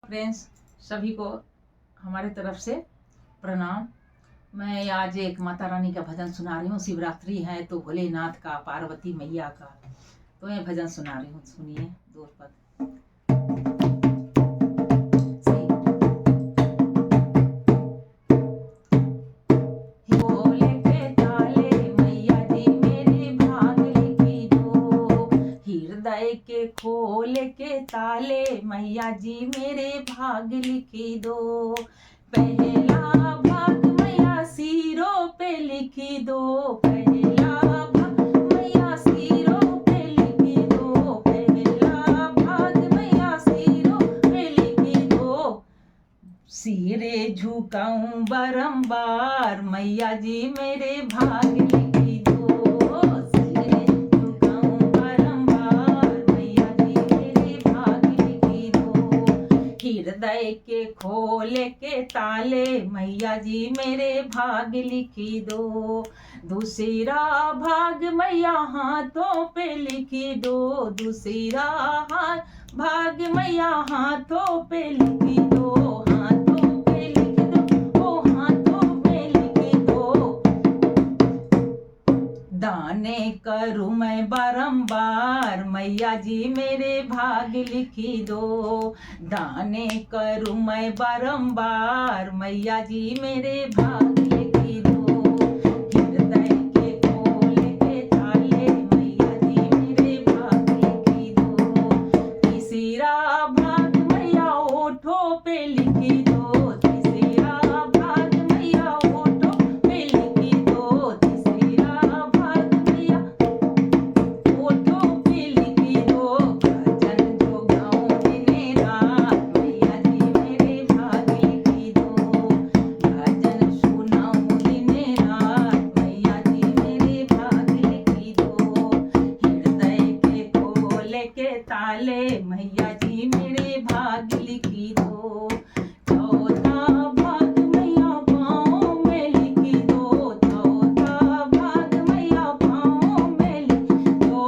Friends, सभी को हमारे तरफ से प्रणाम। मैं आज एक माता रानी का भजन सुना रही हूँ। शिवरात्रि है तो भोलेनाथ का, पार्वती मैया का, तो मैं भजन सुना रही हूँ। सुनिए दो पद। के खोल के ताले मैया जी मेरे भाग लिखी दो। पहला भाग मैया सिरों पे लिखी दो। पहला भाग मैया सिरों पे लिखी दो। पहला भाग मैया सिरों पे लिखी दो। सिरे झुकाऊं बारंबार मैया जी मेरे भाग लिखी दो। हृदय के खोल के ताले मैया जी मेरे भाग लिखी दो। दूसरा भाग मैया हाथों पे लिखी दो। दूसरा भाग मैया हाथों पे लिखी दो। हाथों पे लिख दो, ओ हाथों पे लिखी दो। दाने करूं मैं बारंबार मैया जी मेरे भाग लिखी दो। दाने करूं मैं बारंबार मैया जी मेरे भाग लिखी दो। हृदय के खोल के ताले मैया जी मेरे भाग लिखी दो। तीसरा भाग मैया ओठों पे लिखी दो। तीसरा भाग मैया ओठों पे लिखी दो। तीसरा भाग मैया ओठों पे लिखी दो। भजन जो गाऊं दिने रात मैया जी मेरे भाग लिखी दो। भजन सुनाऊं दिने रात मैया जी मेरे भाग लिखी दो। हृदय के खोल के ताले मैया जी मेरे भाग लिखी दो। चौथा भाग मैया पाँव में लिखी दो। चौथा भाग मैया पाँव में लिखी दो।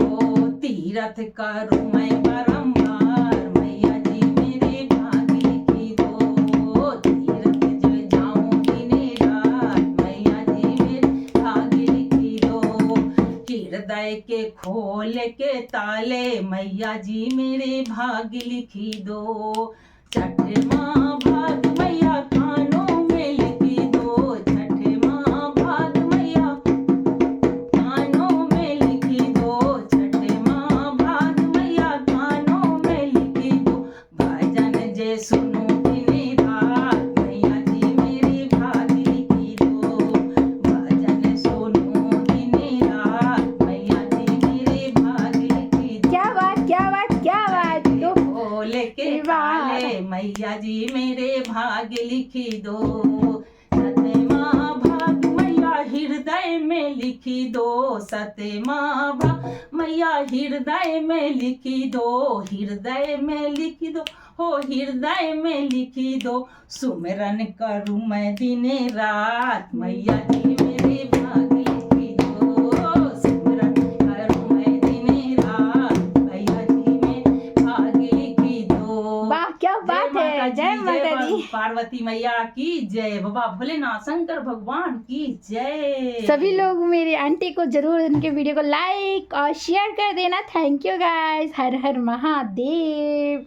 ओ तीरथ करूं मैं बारंबार मैया जी मेरे भाग लिखी दो। तीरथ जो जाऊं दिने रात मैया जी मेरे भाग लिखी दो। हृदय के खोल के ताले मैया जी मेरे भाग लिखी दो। छठवां भाग मैया कानों में लिखी दो। छठवां भाग मैया कानों में लिखी दो। छठवां भाग मैया कानों में लिखी दो। भजन जे सुनूं दिने रात मैया जी मेरे भाग लिखी दो। भजन सुनूं दिने रात मैया जी मेरे भाग लिखी दो। क्या बात, क्या बात, क्या बात। तो खोल के ताले मैया जी मेरे भाग लिखी दो। सतवां भाग मैया हृदय में लिखी दो। सतवां भाग मैया हृदय में लिखी दो। हृदय में लिखी दो, हो हृदय में लिखी दो। सुमिरन करूं मैं दिने रात मैया जी मेरे भाग लिखी दो। सुमिरन करूं मैं दिने रात मैया जी मेरे भाग लिखी दो। वाह, क्या बात है। जय माता दी। पार्वती मैया की जय। बाबा भोलेनाथ शंकर भगवान की जय। सभी लोग मेरी आंटी को जरूर उनके वीडियो को लाइक और शेयर कर देना। Thank you guys. Her her Mahadev.